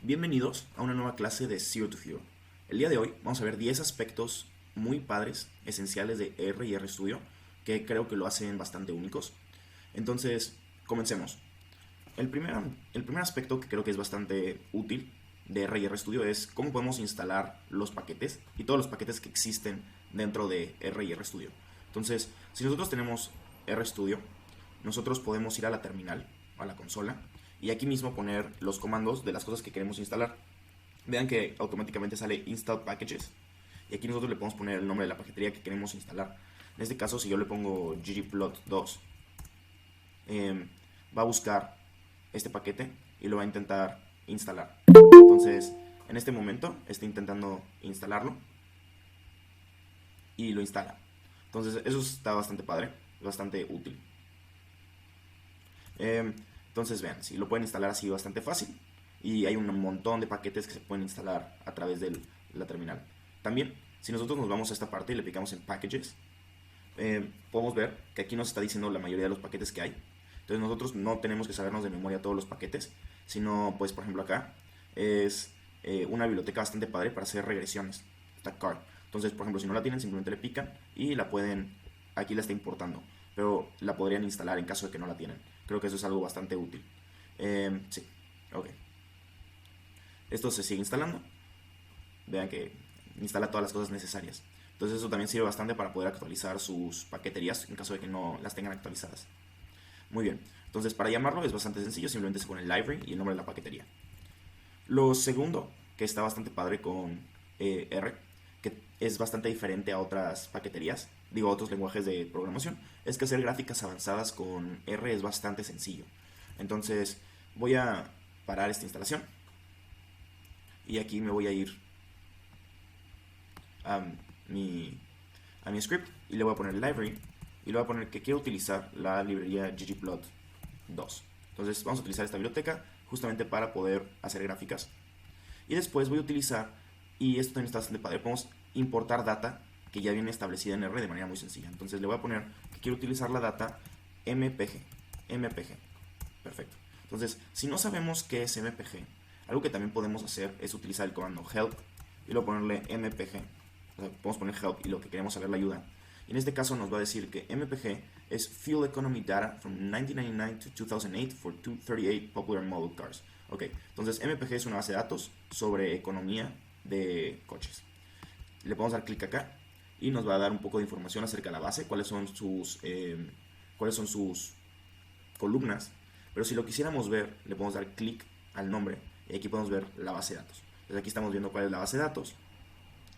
Bienvenidos a una nueva clase de Zero to Hero. El día de hoy vamos a ver 10 aspectos muy padres, esenciales de R y RStudio, que creo que lo hacen bastante únicos. Entonces, comencemos. El primer aspecto que creo que es bastante útil de R y RStudio es cómo podemos instalar los paquetes y todos los paquetes que existen dentro de R y RStudio. Entonces, si nosotros tenemos RStudio, nosotros podemos ir a la terminal, a la consola, y aquí mismo poner los comandos de las cosas que queremos instalar. Vean que automáticamente sale Install Packages, y aquí nosotros le podemos poner el nombre de la paquetería que queremos instalar. En este caso, si yo le pongo ggplot2, va a buscar este paquete y lo va a intentar instalar. Entonces, en este momento está intentando instalarlo y lo instala. Entonces, eso está bastante padre, bastante útil. Entonces vean, si lo pueden instalar así bastante fácil, y hay un montón de paquetes que se pueden instalar a través de la terminal. También, si nosotros nos vamos a esta parte y le picamos en Packages, podemos ver que aquí nos está diciendo la mayoría de los paquetes que hay. Entonces nosotros no tenemos que sabernos de memoria todos los paquetes, sino pues por ejemplo acá es una biblioteca bastante padre para hacer regresiones, está card. Entonces por ejemplo si no la tienen simplemente le pican y la pueden, aquí la está importando, pero la podrían instalar en caso de que no la tienen. Creo que eso es algo bastante útil. Sí, ok. Esto se sigue instalando. Vean que instala todas las cosas necesarias. Entonces eso también sirve bastante para poder actualizar sus paqueterías en caso de que no las tengan actualizadas. Muy bien. Entonces para llamarlo es bastante sencillo. Simplemente se pone el library y el nombre de la paquetería. Lo segundo, que está bastante padre con R, que es bastante diferente a otras paqueterías, digo, otros lenguajes de programación, es que hacer gráficas avanzadas con R es bastante sencillo. Entonces voy a parar esta instalación y aquí me voy a ir a mi script y le voy a poner library y le voy a poner que quiero utilizar la librería ggplot2. Entonces vamos a utilizar esta biblioteca justamente para poder hacer gráficas. Y después voy a utilizar, y esto también está bastante padre, podemos importar data que ya viene establecida en R de manera muy sencilla. Entonces le voy a poner que quiero utilizar la data mpg. Perfecto. Entonces, si no sabemos qué es mpg, algo que también podemos hacer es utilizar el comando help y luego ponerle mpg. O sea, podemos poner help y lo que queremos saber la ayuda. Y en este caso nos va a decir que mpg es Fuel Economy Data from 1999 to 2008 for 238 popular model cars. Ok, entonces mpg es una base de datos sobre economía de coches. Le podemos dar clic acá y nos va a dar un poco de información acerca de la base, cuáles son sus columnas. Pero si lo quisiéramos ver, le podemos dar clic al nombre y aquí podemos ver la base de datos. Entonces aquí estamos viendo cuál es la base de datos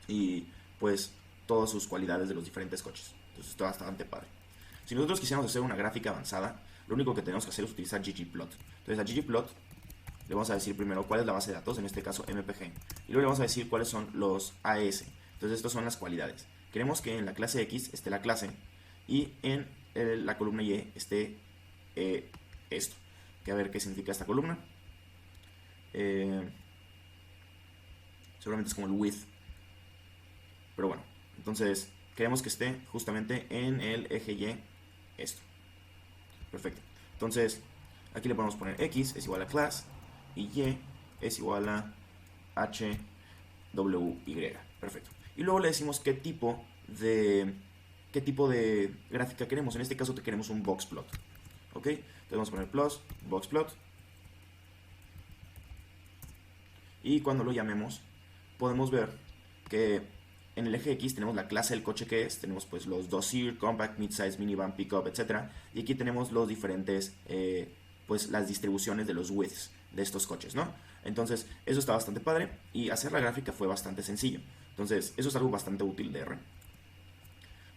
y pues todas sus cualidades de los diferentes coches. Entonces está bastante padre. Si nosotros quisiéramos hacer una gráfica avanzada, lo único que tenemos que hacer es utilizar ggplot. Entonces a ggplot le vamos a decir primero cuál es la base de datos, en este caso mpg, y luego le vamos a decir cuáles son los AES. Entonces estas son las cualidades. Queremos que en la clase X esté la clase y en la columna Y esté esto. Que a ver qué significa esta columna. Seguramente es como el width. Pero bueno, entonces queremos que esté justamente en el eje Y esto. Perfecto. Entonces aquí le podemos poner X es igual a class y Y es igual a HWY. Perfecto. Y luego le decimos qué tipo de gráfica queremos. En este caso te queremos un boxplot. ¿Ok? Entonces vamos a poner plus, boxplot. Y cuando lo llamemos, podemos ver que en el eje X tenemos la clase del coche que es. Tenemos pues los dossier, compact, midsize, minivan, pickup, etc. Y aquí tenemos los diferentes, pues las distribuciones de los widths de estos coches, ¿no? Entonces eso está bastante padre y hacer la gráfica fue bastante sencillo. Entonces eso es algo bastante útil de R.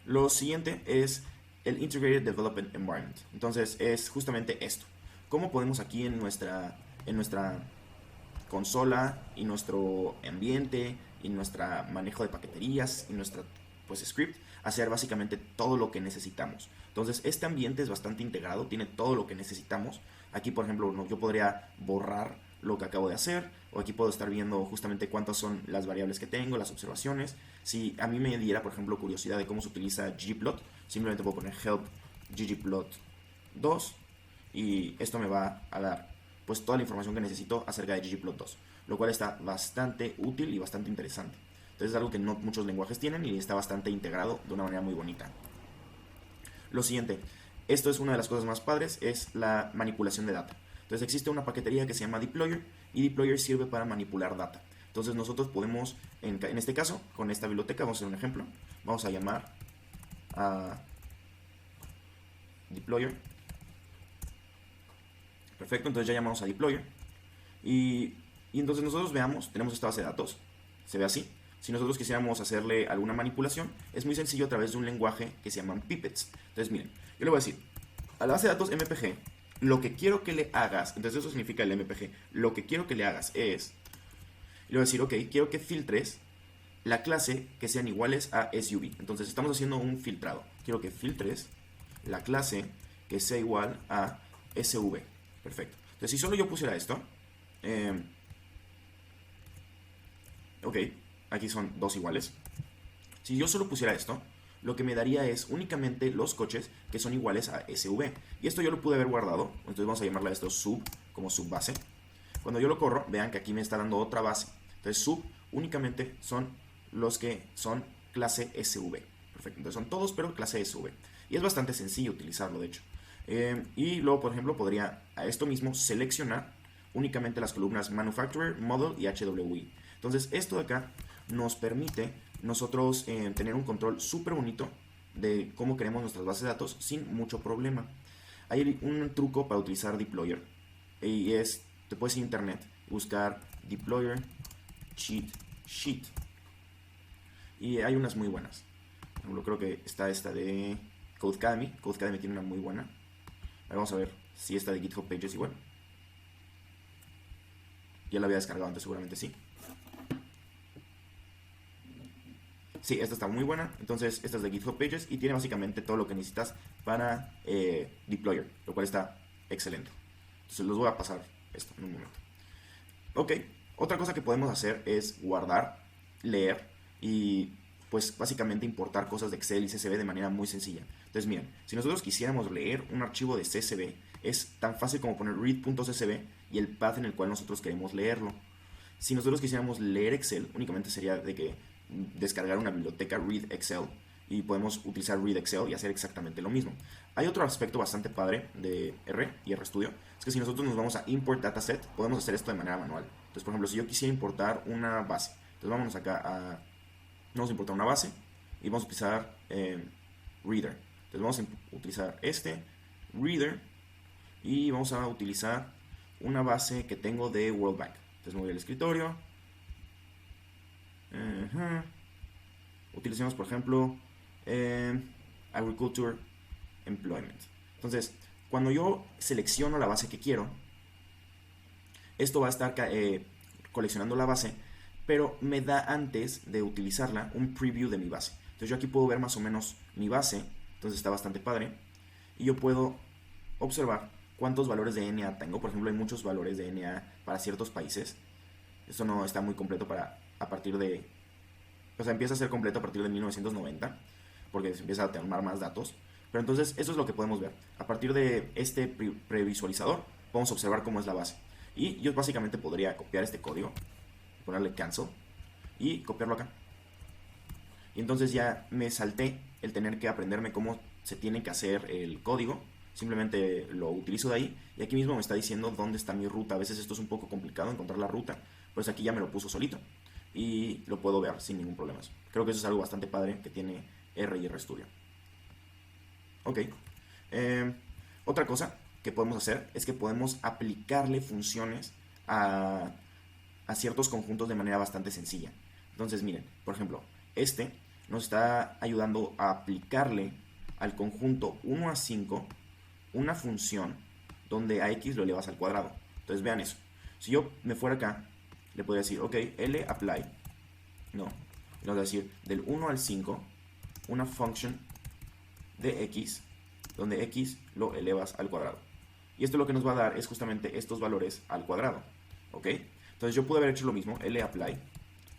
Lo siguiente es el Integrated Development Environment. Entonces es justamente esto. ¿Cómo podemos aquí en nuestra consola y nuestro ambiente y nuestro manejo de paqueterías y nuestra pues script hacer básicamente todo lo que necesitamos? Entonces este ambiente es bastante integrado, tiene todo lo que necesitamos. Aquí por ejemplo yo podría borrar lo que acabo de hacer, o aquí puedo estar viendo justamente cuántas son las variables que tengo, las observaciones. Si a mí me diera por ejemplo curiosidad de cómo se utiliza ggplot, simplemente puedo poner help ggplot2 y esto me va a dar pues toda la información que necesito acerca de ggplot2. lo cual está bastante útil y bastante interesante. Entonces es algo que no muchos lenguajes tienen y está bastante integrado de una manera muy bonita. Lo siguiente, esto es una de las cosas más padres, es la manipulación de data. Entonces existe una paquetería que se llama deployer y deployer sirve para manipular data. Entonces nosotros podemos, en este caso, con esta biblioteca, vamos a hacer un ejemplo, vamos a llamar a deployer. Perfecto, entonces ya llamamos a deployer y entonces nosotros veamos, tenemos esta base de datos, se ve así. Si nosotros quisiéramos hacerle alguna manipulación, es muy sencillo a través de un lenguaje que se llaman pipets. Entonces miren, yo le voy a decir, a la base de datos MPG, lo que quiero que le hagas, entonces eso significa el MPG, lo que quiero que le hagas es, y le voy a decir, ok, quiero que filtres la clase que sean iguales a SUV. Entonces estamos haciendo un filtrado. Quiero que filtres la clase que sea igual a SV. Perfecto. Entonces si solo yo pusiera esto, ok, aquí son dos iguales. Si yo solo pusiera esto, lo que me daría es únicamente los coches que son iguales a SV. Y esto yo lo pude haber guardado. Entonces vamos a llamarle a esto sub, como subbase. Cuando yo lo corro, vean que aquí me está dando otra base. Entonces sub únicamente son los que son clase SV. Perfecto, entonces son todos pero clase SV. Y es bastante sencillo utilizarlo, de hecho. Y luego, por ejemplo, podría a esto mismo seleccionar únicamente las columnas Manufacturer, Model y HWI. Entonces esto de acá nos permite nosotros tener un control súper bonito de cómo queremos nuestras bases de datos sin mucho problema. Hay un truco para utilizar deployer y es, te puedes ir a internet y buscar deployer cheat sheet y hay unas muy buenas. Por ejemplo, creo que está esta de Codecademy. Codecademy tiene una muy buena. Ahora vamos a ver si esta de GitHub Pages igual. Ya la había descargado antes, seguramente sí. Sí, esta está muy buena. Entonces, esta es de GitHub Pages y tiene básicamente todo lo que necesitas para deployer, lo cual está excelente. Entonces, los voy a pasar esto en un momento. Ok, otra cosa que podemos hacer es guardar, leer y pues básicamente importar cosas de Excel y CSV de manera muy sencilla. Entonces miren, si nosotros quisiéramos leer un archivo de CSV, es tan fácil como poner read.csv y el path en el cual nosotros queremos leerlo. Si nosotros quisiéramos leer Excel, únicamente sería de que descargar una biblioteca read Excel y podemos utilizar read Excel y hacer exactamente lo mismo. Hay otro aspecto bastante padre de R y RStudio, es que si nosotros nos vamos a import dataset, podemos hacer esto de manera manual. Entonces, por ejemplo, si yo quisiera importar una base, entonces vámonos acá a, vamos a importar una base y vamos a utilizar reader. Entonces vamos a utilizar este reader y vamos a utilizar una base que tengo de World Bank. Entonces me voy al escritorio. Utilicemos, por ejemplo, Agriculture Employment. Entonces, cuando yo selecciono la base que quiero, esto va a estar coleccionando la base, pero me da antes de utilizarla un preview de mi base. Entonces yo aquí puedo ver más o menos mi base, entonces está bastante padre, y yo puedo observar cuántos valores de NA tengo. Por ejemplo, hay muchos valores de NA para ciertos países. Esto no está muy completo a partir de... O sea, empieza a ser completo a partir de 1990, porque se empieza a tomar más datos. Pero entonces, eso es lo que podemos ver. A partir de este previsualizador, podemos observar cómo es la base. Y yo básicamente podría copiar este código, ponerle cancel, y copiarlo acá. Y entonces ya me salté el tener que aprenderme cómo se tiene que hacer el código. Simplemente lo utilizo de ahí y aquí mismo me está diciendo dónde está mi ruta. A veces esto es un poco complicado encontrar la ruta, pues aquí ya me lo puso solito y lo puedo ver sin ningún problema. Creo que eso es algo bastante padre que tiene R y RStudio. Ok, otra cosa que podemos hacer es que podemos aplicarle funciones a ciertos conjuntos de manera bastante sencilla. Entonces miren, por ejemplo, este nos está ayudando a aplicarle al conjunto 1 a 5 una función donde a x lo elevas al cuadrado. Entonces vean eso. Si yo me fuera acá, le podría decir, ok, L apply, no, nos va a decir del 1 al 5 una function de x donde x lo elevas al cuadrado. Y esto lo que nos va a dar es justamente estos valores al cuadrado. ¿Ok? Entonces yo pude haber hecho lo mismo, L apply,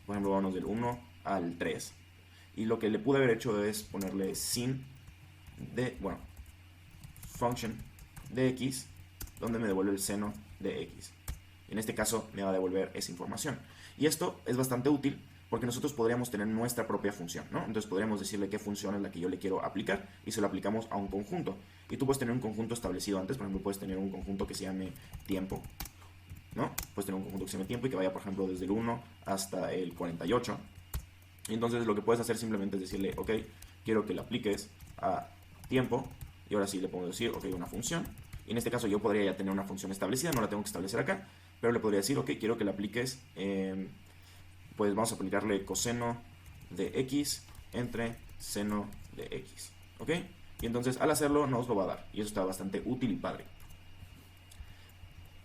por ejemplo, vamos del 1 al 3. Y lo que le pude haber hecho es ponerle sin de, bueno, function de x, donde me devuelve el seno de x. En este caso me va a devolver esa información. Y esto es bastante útil porque nosotros podríamos tener nuestra propia función, ¿no? Entonces podríamos decirle qué función es la que yo le quiero aplicar y se lo aplicamos a un conjunto. Y tú puedes tener un conjunto establecido antes, por ejemplo, puedes tener un conjunto que se llame tiempo, ¿no? Puedes tener un conjunto que se llame tiempo y que vaya, por ejemplo, desde el 1 hasta el 48. Y entonces lo que puedes hacer simplemente es decirle, ok, quiero que le apliques a tiempo. Y ahora sí le puedo decir, ok, una función. Y en este caso yo podría ya tener una función establecida, no la tengo que establecer acá. Pero le podría decir, ok, quiero que le apliques, pues vamos a aplicarle coseno de x entre seno de x. ¿Ok? Y entonces al hacerlo nos lo va a dar. Y eso está bastante útil y padre.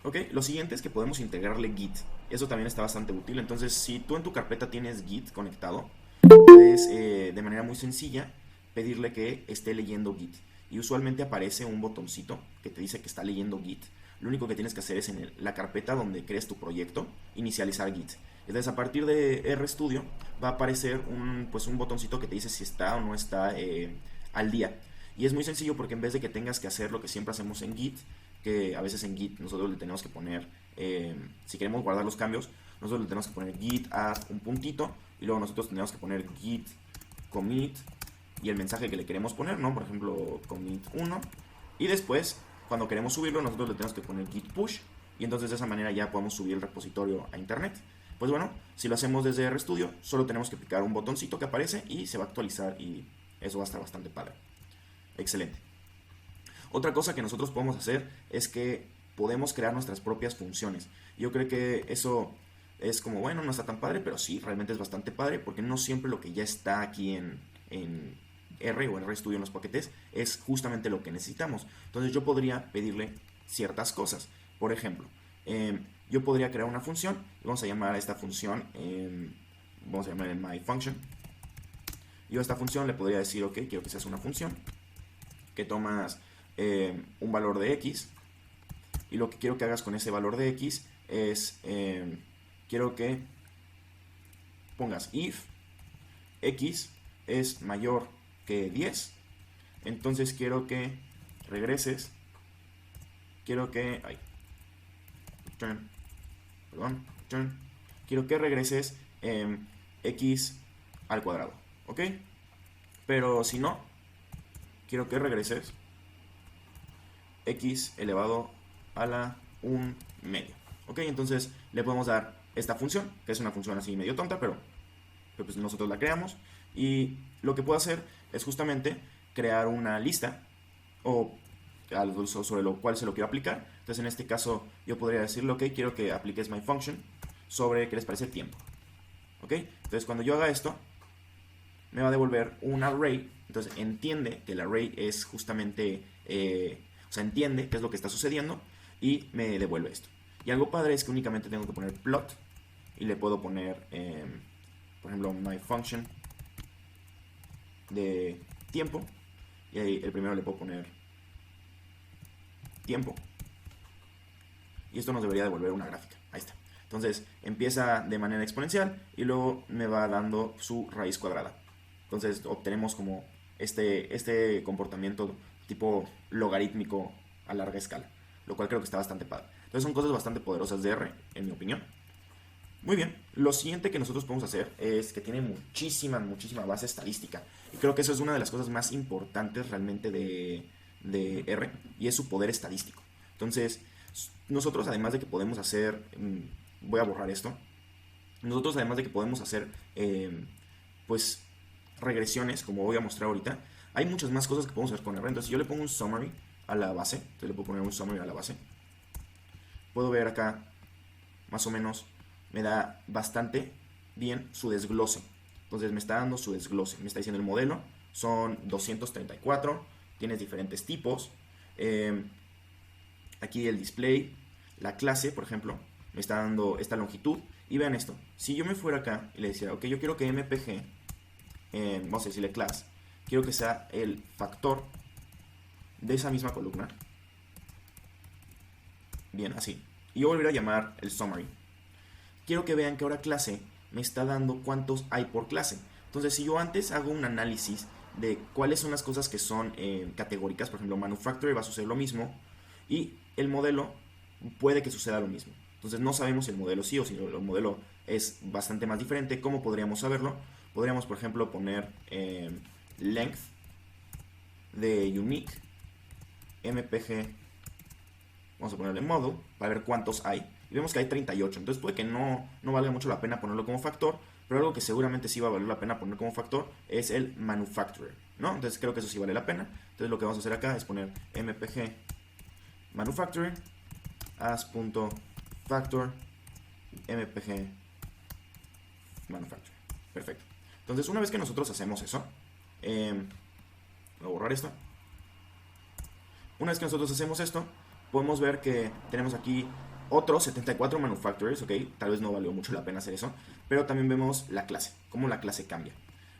Ok, lo siguiente es que podemos integrarle Git. Eso también está bastante útil. Entonces, si tú en tu carpeta tienes Git conectado, puedes de manera muy sencilla pedirle que esté leyendo Git. Y usualmente aparece un botoncito que te dice que está leyendo Git. Lo único que tienes que hacer es en la carpeta donde crees tu proyecto, inicializar Git. Entonces, a partir de RStudio va a aparecer un botoncito que te dice si está o no está al día. Y es muy sencillo porque en vez de que tengas que hacer lo que siempre hacemos en Git, que a veces en Git nosotros le tenemos que poner, si queremos guardar los cambios, nosotros le tenemos que poner git add un puntito y luego nosotros tenemos que poner git commit y el mensaje que le queremos poner, ¿no? Por ejemplo, commit 1 y después, cuando queremos subirlo, nosotros le tenemos que poner git push y entonces de esa manera ya podemos subir el repositorio a internet. Pues bueno, si lo hacemos desde RStudio, solo tenemos que picar un botoncito que aparece y se va a actualizar y eso va a estar bastante padre. Excelente. Otra cosa que nosotros podemos hacer es que podemos crear nuestras propias funciones. Yo creo que eso es como, bueno, no está tan padre, pero sí, realmente es bastante padre porque no siempre lo que ya está aquí en R o en RStudio en los paquetes es justamente lo que necesitamos. Entonces yo podría pedirle ciertas cosas. Por ejemplo, yo podría crear una función y vamos a llamar a esta función, vamos a llamar en myFunction. Yo a esta función le podría decir, ok, quiero que seas una función que tomas un valor de x y lo que quiero que hagas con ese valor de x es quiero que pongas if x es mayor que 10, entonces quiero que regreses, quiero que quiero que regreses x al cuadrado, ¿ok? Pero si no, quiero que regreses x elevado a la 1 medio. Ok, entonces le podemos dar esta función, que es una función así medio tonta, pero pues nosotros la creamos. Y lo que puedo hacer es justamente crear una lista o sobre lo cual se lo quiero aplicar. Entonces en este caso yo podría decirle, ok, quiero que apliques myFunction sobre, ¿qué les parece? Tiempo. Ok, entonces cuando yo haga esto, me va a devolver un array. Entonces entiende que el array es justamente, o sea, entiende qué es lo que está sucediendo y me devuelve esto. Y algo padre es que únicamente tengo que poner plot y le puedo poner, por ejemplo, myFunction de tiempo. Y ahí el primero le puedo poner tiempo. Y esto nos debería devolver una gráfica. Ahí está. Entonces empieza de manera exponencial y luego me va dando su raíz cuadrada. Entonces obtenemos como este comportamiento tipo logarítmico a larga escala, lo cual creo que está bastante padre. Entonces son cosas bastante poderosas de R, en mi opinión. Muy bien, lo siguiente que nosotros podemos hacer es que tiene muchísima base estadística. Y creo que eso es una de las cosas más importantes realmente de R, y es su poder estadístico. Entonces, nosotros además de que podemos hacer, voy a borrar esto, nosotros además de que podemos hacer, pues, regresiones, como voy a mostrar ahorita, hay muchas más cosas que podemos hacer con R. Entonces, si yo le pongo un summary a la base, entonces le puedo poner un summary a la base, puedo ver acá, más o menos, me da bastante bien su desglose. Entonces me está dando su desglose, me está diciendo el modelo, son 234, tienes diferentes tipos, aquí el display, la clase, por ejemplo, me está dando esta longitud, y vean esto, si yo me fuera acá y le decía, ok, yo quiero que mpg, vamos a decirle class, quiero que sea el factor de esa misma columna, bien, así, y yo volver a llamar el summary, quiero que vean que ahora clase me está dando cuántos hay por clase. Entonces, si yo antes hago un análisis de cuáles son las cosas que son categóricas, por ejemplo, manufacturer va a suceder lo mismo, y el modelo puede que suceda lo mismo. Entonces no sabemos si el modelo sí o si el modelo es bastante más diferente. ¿Cómo podríamos saberlo? Podríamos, por ejemplo, poner length de unique mpg, vamos a ponerle model para ver cuántos hay, y vemos que hay 38, entonces puede que no valga mucho la pena ponerlo como factor, pero algo que seguramente sí va a valer la pena poner como factor es el manufacturer, ¿no? Entonces creo que eso sí vale la pena. Entonces lo que vamos a hacer acá es poner mpg manufacturer as.factor mpg manufacturer. Perfecto. Entonces una vez que nosotros hacemos eso, voy a borrar esto. Una vez que nosotros hacemos esto, podemos ver que tenemos aquí otros 74 manufacturers, ok, tal vez no valió mucho la pena hacer eso, pero también vemos la clase, cómo la clase cambia.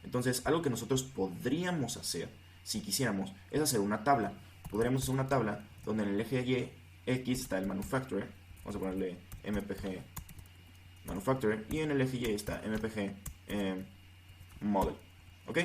Entonces, algo que nosotros podríamos hacer, si quisiéramos, es hacer una tabla. Podríamos hacer una tabla donde en el eje Y, X está el manufacturer, vamos a ponerle mpg manufacturer, y en el eje Y está mpg model, ok.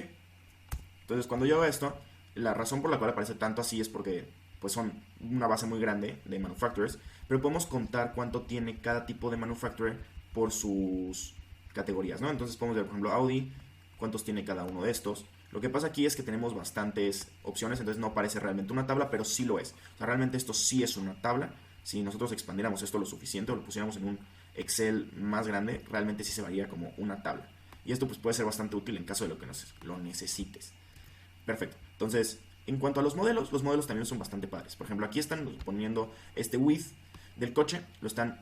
Entonces, cuando yo hago esto, la razón por la cual aparece tanto así es porque pues son una base muy grande de manufacturers, pero podemos contar cuánto tiene cada tipo de manufacturer por sus categorías, ¿no? Entonces podemos ver, por ejemplo, Audi, cuántos tiene cada uno de estos. Lo que pasa aquí es que tenemos bastantes opciones, entonces no parece realmente una tabla, pero sí lo es. O sea, realmente esto sí es una tabla. Si nosotros expandiéramos esto lo suficiente o lo pusiéramos en un Excel más grande, realmente sí se vería como una tabla. Y esto pues puede ser bastante útil en caso de que lo necesites. Perfecto. Entonces, en cuanto a los modelos también son bastante padres. Por ejemplo, aquí están poniendo este width del coche, lo están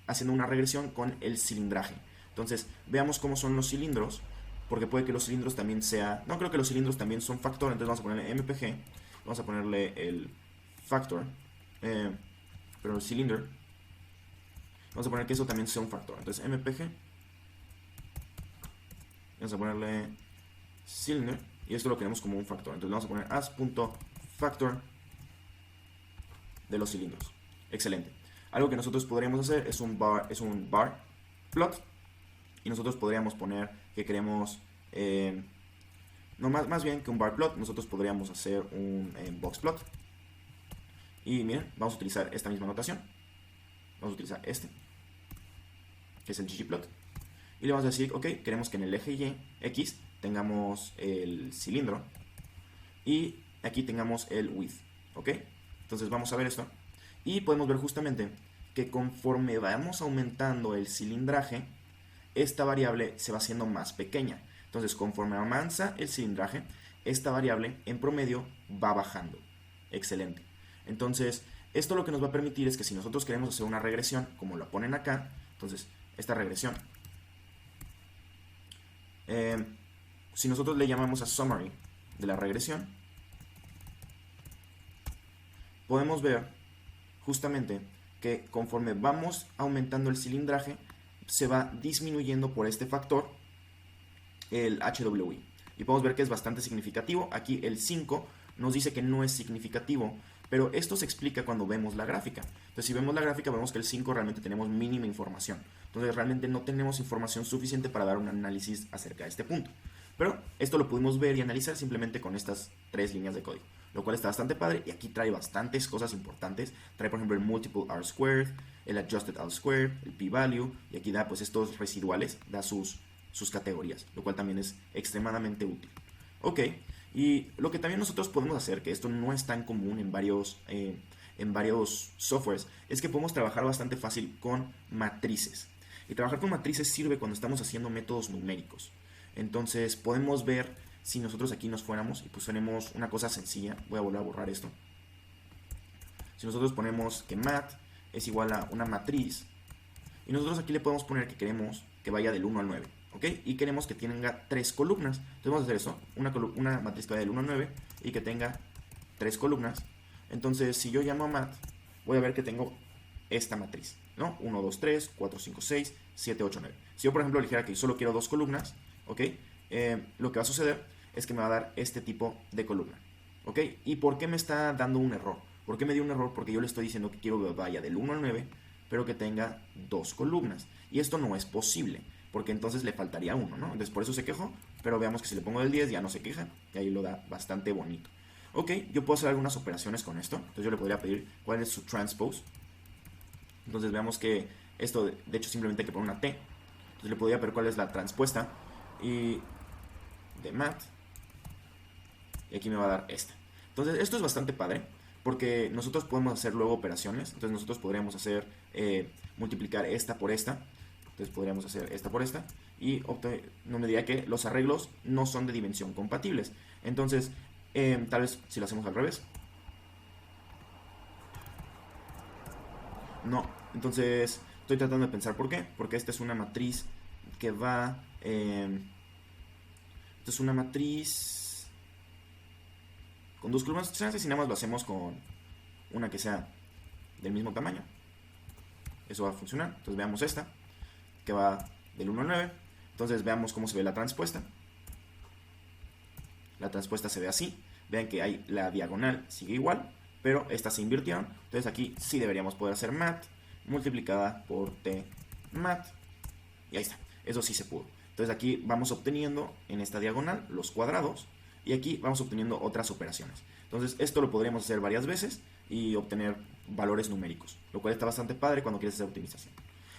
haciendo una regresión con el cilindraje. Entonces, veamos cómo son los cilindros, porque puede que los cilindros también sea... No creo que los cilindros también son factor, entonces vamos a ponerle mpg, vamos a ponerle el factor, pero el cylinder, vamos a poner que eso también sea un factor. Entonces, mpg, vamos a ponerle cylinder, y esto lo queremos como un factor. Entonces vamos a poner as.factor de los cilindros. Excelente. Algo que nosotros podríamos hacer es un bar plot. Y nosotros podríamos poner que queremos... no, más bien que un bar plot, nosotros podríamos hacer un box plot. Y miren, vamos a utilizar esta misma notación. Vamos a utilizar este, que es el ggplot. Y le vamos a decir, ok, queremos que en el eje Y, X, tengamos el cilindro y aquí tengamos el width, ¿ok? Entonces vamos a ver esto y podemos ver justamente que conforme vamos aumentando el cilindraje, esta variable se va haciendo más pequeña. Entonces conforme avanza el cilindraje, esta variable en promedio va bajando. Excelente. Entonces esto lo que nos va a permitir es que si nosotros queremos hacer una regresión, como la ponen acá, entonces esta regresión, si nosotros le llamamos a summary de la regresión, podemos ver justamente que conforme vamos aumentando el cilindraje, se va disminuyendo por este factor el HWI. Y podemos ver que es bastante significativo. Aquí el 5 nos dice que no es significativo, pero esto se explica cuando vemos la gráfica. Entonces, si vemos la gráfica, vemos que el 5 realmente tenemos mínima información. Entonces, realmente no tenemos información suficiente para dar un análisis acerca de este punto. Pero esto lo pudimos ver y analizar simplemente con estas 3 líneas de código, lo cual está bastante padre y aquí trae bastantes cosas importantes. Trae, por ejemplo, el multiple R squared, el adjusted R squared, el p-value, y aquí da pues estos residuales, da sus categorías, lo cual también es extremadamente útil. Ok, y lo que también nosotros podemos hacer, que esto no es tan común en varios softwares, es que podemos trabajar bastante fácil con matrices. Y trabajar con matrices sirve cuando estamos haciendo métodos numéricos. Entonces podemos ver, si nosotros aquí nos fuéramos y pusiéramos una cosa sencilla, voy a volver a borrar esto. Si nosotros ponemos que mat es igual a una matriz, y nosotros aquí le podemos poner que queremos que vaya del 1 al 9, ¿ok? Y queremos que tenga 3 columnas. Entonces vamos a hacer eso, una matriz que vaya del 1 al 9 y que tenga 3 columnas. Entonces si yo llamo a mat, voy a ver que tengo esta matriz, ¿no? 1, 2, 3, 4, 5, 6, 7, 8, 9. Si yo por ejemplo dijera que solo quiero 2 columnas, ¿ok? Lo que va a suceder es que me va a dar este tipo de columna, ¿ok? ¿Y por qué me está dando un error? ¿Por qué me dio un error? Porque yo le estoy diciendo que quiero que vaya del 1 al 9, pero que tenga 2 columnas. Y esto no es posible, porque entonces le faltaría 1, ¿no? Entonces por eso se quejó, pero veamos que si le pongo del 10 ya no se queja, y ahí lo da bastante bonito. Ok, yo puedo hacer algunas operaciones con esto, entonces yo le podría pedir cuál es su transpose. Entonces veamos que Esto, de hecho, simplemente hay que poner una T. Entonces le podría ver cuál es la transpuesta y de math. Y aquí me va a dar esta. Entonces esto es bastante padre, porque nosotros podemos hacer luego operaciones. Entonces nosotros podríamos hacer multiplicar esta por esta. Entonces podríamos hacer esta por esta. Y no me diría que los arreglos no son de dimensión compatibles. Entonces, tal vez si lo hacemos al revés. No, entonces estoy tratando de pensar por qué. Porque esta es una matriz que va... esta es una matriz con dos columnas. Si nada más lo hacemos con una que sea del mismo tamaño, eso va a funcionar. Entonces veamos esta, que va del 1 al 9. Entonces veamos cómo se ve la transpuesta. La transpuesta se ve así. Vean que hay la diagonal sigue igual, pero estas se invirtieron. Entonces aquí sí deberíamos poder hacer mat multiplicada por t mat. Y ahí está. Eso sí se pudo. Entonces aquí vamos obteniendo en esta diagonal los cuadrados. Y aquí vamos obteniendo otras operaciones. Entonces esto lo podríamos hacer varias veces y obtener valores numéricos, lo cual está bastante padre cuando quieres hacer optimización.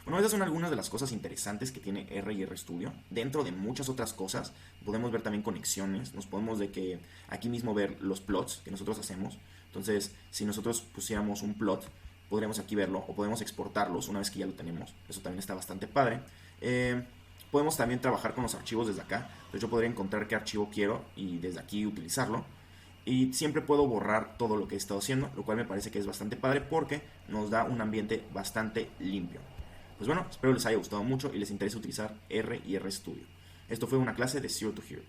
Bueno, esas son algunas de las cosas interesantes que tiene R y RStudio. Dentro de muchas otras cosas, podemos ver también conexiones. Nos podemos de que aquí mismo ver los plots que nosotros hacemos. Entonces, si nosotros pusiéramos un plot, podríamos aquí verlo o podemos exportarlos una vez que ya lo tenemos. Eso también está bastante padre. Podemos también trabajar con los archivos desde acá. Entonces yo podría encontrar qué archivo quiero y desde aquí utilizarlo. Y siempre puedo borrar todo lo que he estado haciendo, lo cual me parece que es bastante padre porque nos da un ambiente bastante limpio. Pues bueno, espero les haya gustado mucho y les interese utilizar R y RStudio. Esto fue una clase de Zero to Hero.